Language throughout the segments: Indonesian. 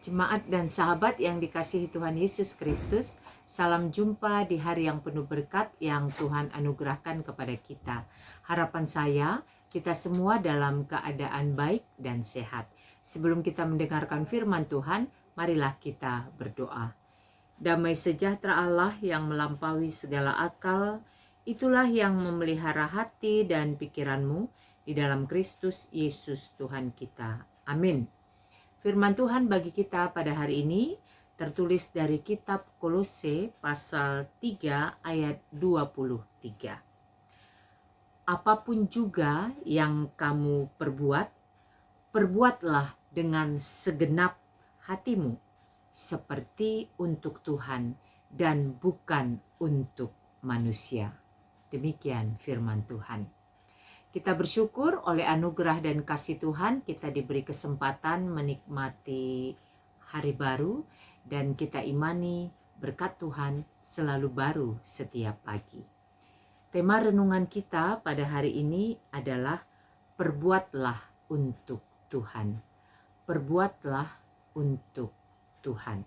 Jemaat dan sahabat yang dikasihi Tuhan Yesus Kristus, salam jumpa di hari yang penuh berkat yang Tuhan anugerahkan kepada kita. Harapan saya, kita semua dalam keadaan baik dan sehat. Sebelum kita mendengarkan firman Tuhan, marilah kita berdoa. Damai sejahtera Allah yang melampaui segala akal, itulah yang memelihara hati dan pikiranmu di dalam Kristus Yesus Tuhan kita. Amin. Firman Tuhan bagi kita pada hari ini tertulis dari kitab Kolose pasal 3 ayat 23. Apapun juga yang kamu perbuat, perbuatlah dengan segenap hatimu, seperti untuk Tuhan dan bukan untuk manusia. Demikian firman Tuhan. Kita bersyukur oleh anugerah dan kasih Tuhan, kita diberi kesempatan menikmati hari baru, dan kita imani berkat Tuhan selalu baru setiap pagi. Tema renungan kita pada hari ini adalah perbuatlah untuk Tuhan. Perbuatlah untuk Tuhan.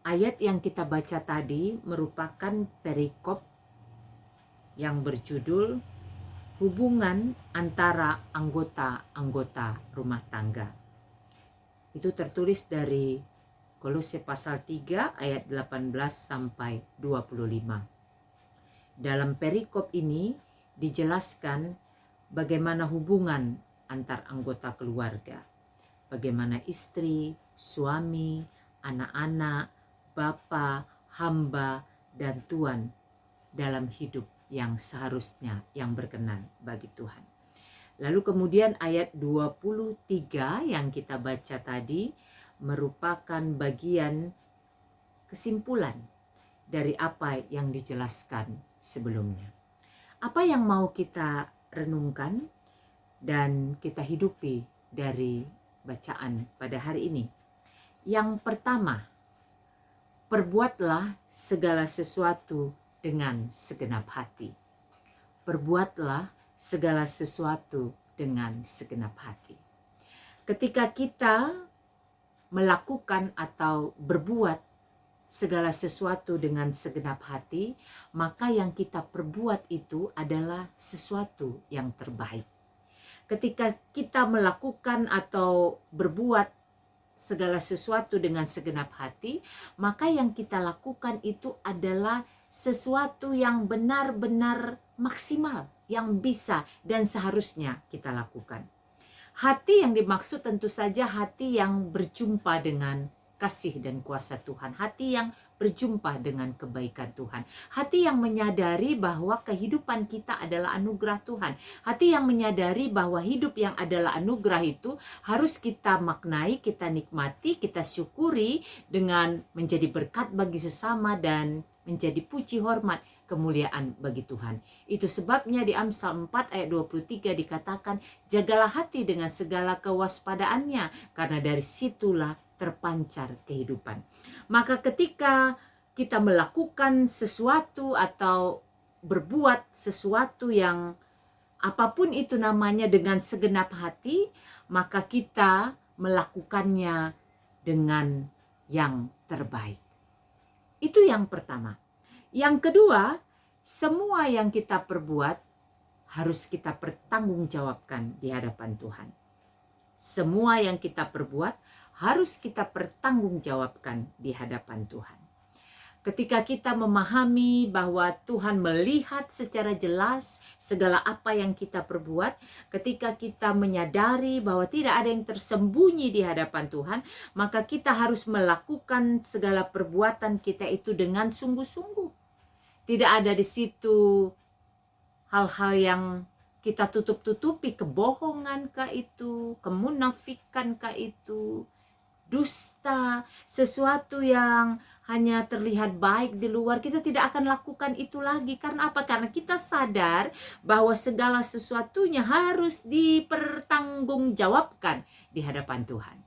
Ayat yang kita baca tadi merupakan perikop yang berjudul hubungan antara anggota-anggota rumah tangga. Itu tertulis dari Kolose pasal 3 ayat 18 sampai 25. Dalam perikop ini dijelaskan bagaimana hubungan antar anggota keluarga. Bagaimana istri, suami, anak-anak, bapa, hamba, dan tuan dalam hidup yang seharusnya yang berkenan bagi Tuhan. Lalu kemudian ayat 23 yang kita baca tadi merupakan bagian kesimpulan dari apa yang dijelaskan sebelumnya. Apa yang mau kita renungkan dan kita hidupi dari bacaan pada hari ini? Yang pertama, perbuatlah segala sesuatu dengan segenap hati. Perbuatlah segala sesuatu dengan segenap hati. Ketika kita melakukan atau berbuat segala sesuatu dengan segenap hati, maka yang kita perbuat itu adalah sesuatu yang terbaik. Ketika kita melakukan atau berbuat segala sesuatu dengan segenap hati, maka yang kita lakukan itu adalah sesuatu yang benar-benar maksimal, yang bisa dan seharusnya kita lakukan. Hati yang dimaksud tentu saja hati yang berjumpa dengan kasih dan kuasa Tuhan, hati yang berjumpa dengan kebaikan Tuhan, hati yang menyadari bahwa kehidupan kita adalah anugerah Tuhan, hati yang menyadari bahwa hidup yang adalah anugerah itu harus kita maknai, kita nikmati, kita syukuri dengan menjadi berkat bagi sesama dan menjadi puji hormat kemuliaan bagi Tuhan. Itu sebabnya di Amsal 4 ayat 23 dikatakan, jagalah hati dengan segala kewaspadaannya, karena dari situlah terpancar kehidupan. Maka ketika kita melakukan sesuatu atau berbuat sesuatu yang apapun itu namanya dengan segenap hati, maka kita melakukannya dengan yang terbaik. Itu yang pertama. Yang kedua, semua yang kita perbuat harus kita pertanggungjawabkan di hadapan Tuhan. Semua yang kita perbuat harus kita pertanggungjawabkan di hadapan Tuhan. Ketika kita memahami bahwa Tuhan melihat secara jelas segala apa yang kita perbuat, ketika kita menyadari bahwa tidak ada yang tersembunyi di hadapan Tuhan, maka kita harus melakukan segala perbuatan kita itu dengan sungguh-sungguh. Tidak ada di situ hal-hal yang kita tutup-tutupi, kebohongan kah itu, kemunafikan kah itu, dusta, sesuatu yang hanya terlihat baik di luar, kita tidak akan lakukan itu lagi. Karena apa? Karena kita sadar bahwa segala sesuatunya harus dipertanggungjawabkan di hadapan Tuhan.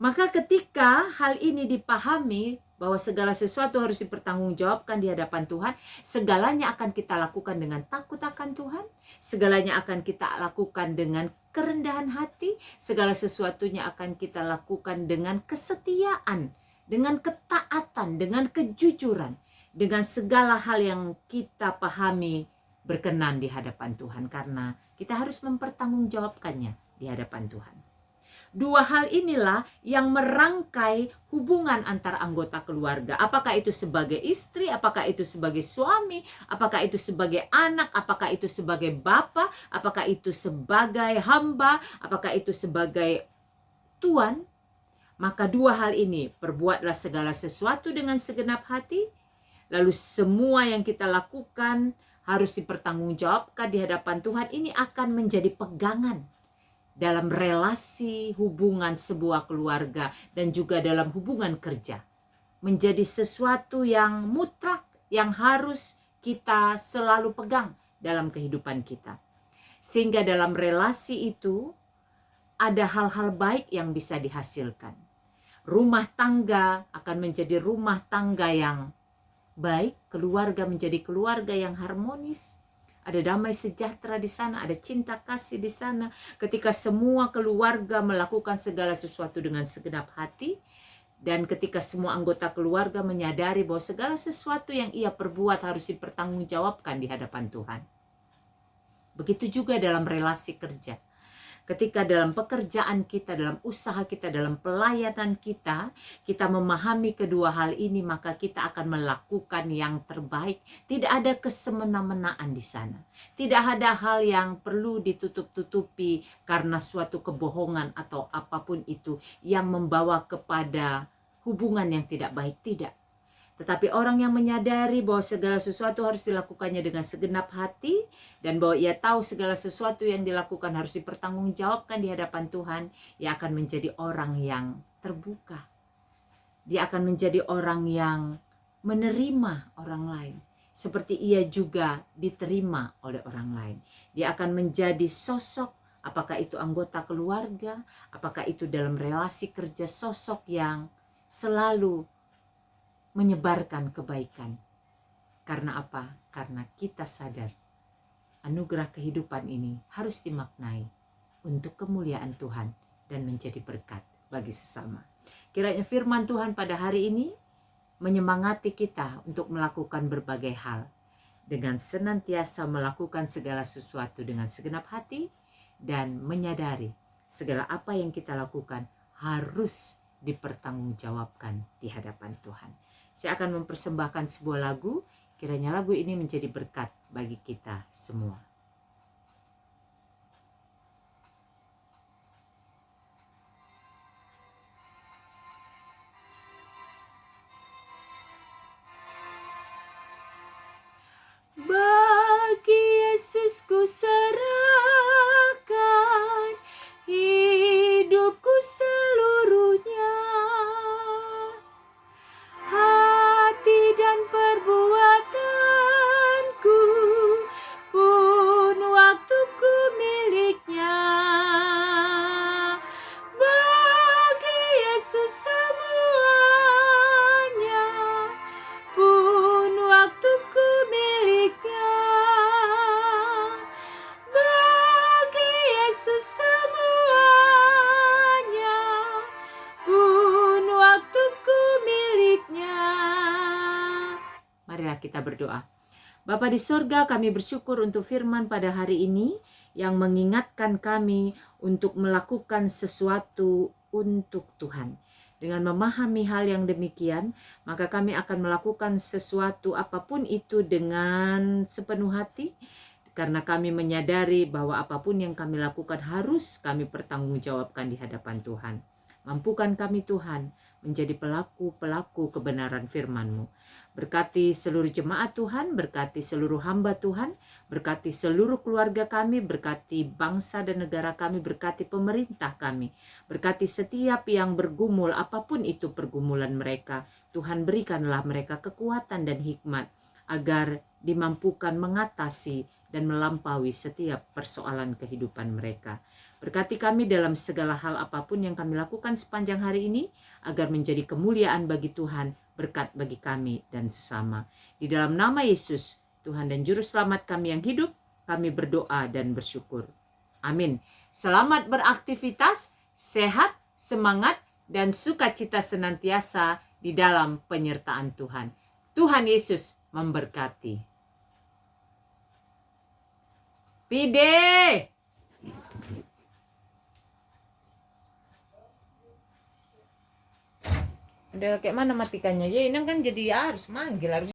Maka ketika hal ini dipahami bahwa segala sesuatu harus dipertanggungjawabkan di hadapan Tuhan, segalanya akan kita lakukan dengan takut akan Tuhan, segalanya akan kita lakukan dengan kerendahan hati, segala sesuatunya akan kita lakukan dengan kesetiaan, dengan ketaatan, dengan kejujuran, dengan segala hal yang kita pahami berkenan di hadapan Tuhan, karena kita harus mempertanggungjawabkannya di hadapan Tuhan. Dua hal inilah yang merangkai hubungan antar anggota keluarga. Apakah itu sebagai istri, apakah itu sebagai suami, apakah itu sebagai anak, apakah itu sebagai bapa, apakah itu sebagai hamba, apakah itu sebagai tuan. Maka dua hal ini, perbuatlah segala sesuatu dengan segenap hati, lalu semua yang kita lakukan harus dipertanggungjawabkan di hadapan Tuhan. Ini akan menjadi pegangan dalam relasi hubungan sebuah keluarga dan juga dalam hubungan kerja. Menjadi sesuatu yang mutlak, yang harus kita selalu pegang dalam kehidupan kita. Sehingga dalam relasi itu ada hal-hal baik yang bisa dihasilkan. Rumah tangga akan menjadi rumah tangga yang baik, keluarga menjadi keluarga yang harmonis. Ada damai sejahtera di sana, ada cinta kasih di sana. Ketika semua keluarga melakukan segala sesuatu dengan segenap hati, dan ketika semua anggota keluarga menyadari bahwa segala sesuatu yang ia perbuat harus dipertanggungjawabkan di hadapan Tuhan. Begitu juga dalam relasi kerja. Ketika dalam pekerjaan kita, dalam usaha kita, dalam pelayanan kita, kita memahami kedua hal ini, maka kita akan melakukan yang terbaik. Tidak ada kesemena-menaan di sana. Tidak ada hal yang perlu ditutup-tutupi karena suatu kebohongan atau apapun itu yang membawa kepada hubungan yang tidak baik. Tidak. Tetapi orang yang menyadari bahwa segala sesuatu harus dilakukannya dengan segenap hati, dan bahwa ia tahu segala sesuatu yang dilakukan harus dipertanggungjawabkan di hadapan Tuhan, ia akan menjadi orang yang terbuka. Dia akan menjadi orang yang menerima orang lain, seperti ia juga diterima oleh orang lain. Dia akan menjadi sosok, apakah itu anggota keluarga, apakah itu dalam relasi kerja, sosok yang selalu menyebarkan kebaikan. Karena apa? Karena kita sadar anugerah kehidupan ini harus dimaknai untuk kemuliaan Tuhan dan menjadi berkat bagi sesama. Kiranya firman Tuhan pada hari ini menyemangati kita untuk melakukan berbagai hal, dengan senantiasa melakukan segala sesuatu dengan segenap hati, dan menyadari segala apa yang kita lakukan harus dipertanggungjawabkan di hadapan Tuhan. Saya akan mempersembahkan sebuah lagu, kiranya lagu ini menjadi berkat bagi kita semua. Bagi Yesus ku serahkan hidupku seluruhnya. Hati dan perbuatanku pun waktuku miliknya. Bagi Yesus semuanya pun waktuku miliknya. Bagi Yesus semuanya pun waktuku miliknya. Marilah kita berdoa. Bapa di surga, kami bersyukur untuk firman pada hari ini yang mengingatkan kami untuk melakukan sesuatu untuk Tuhan. Dengan memahami hal yang demikian, maka kami akan melakukan sesuatu apapun itu dengan sepenuh hati, karena kami menyadari bahwa apapun yang kami lakukan harus kami pertanggungjawabkan di hadapan Tuhan. Mampukan kami Tuhan menjadi pelaku-pelaku kebenaran firman-Mu. Berkati seluruh jemaat Tuhan, berkati seluruh hamba Tuhan, berkati seluruh keluarga kami, berkati bangsa dan negara kami, berkati pemerintah kami, berkati setiap yang bergumul, apapun itu pergumulan mereka. Tuhan, berikanlah mereka kekuatan dan hikmat agar dimampukan mengatasi dan melampaui setiap persoalan kehidupan mereka. Berkati kami dalam segala hal apapun yang kami lakukan sepanjang hari ini, agar menjadi kemuliaan bagi Tuhan, berkat bagi kami dan sesama. Di dalam nama Yesus, Tuhan dan Juru Selamat kami yang hidup, kami berdoa dan bersyukur. Amin. Selamat beraktivitas, sehat, semangat, dan sukacita senantiasa di dalam penyertaan Tuhan. Tuhan Yesus memberkati. Pide! Udah kayak mana matikannya? Ya ini kan jadi harus manggil.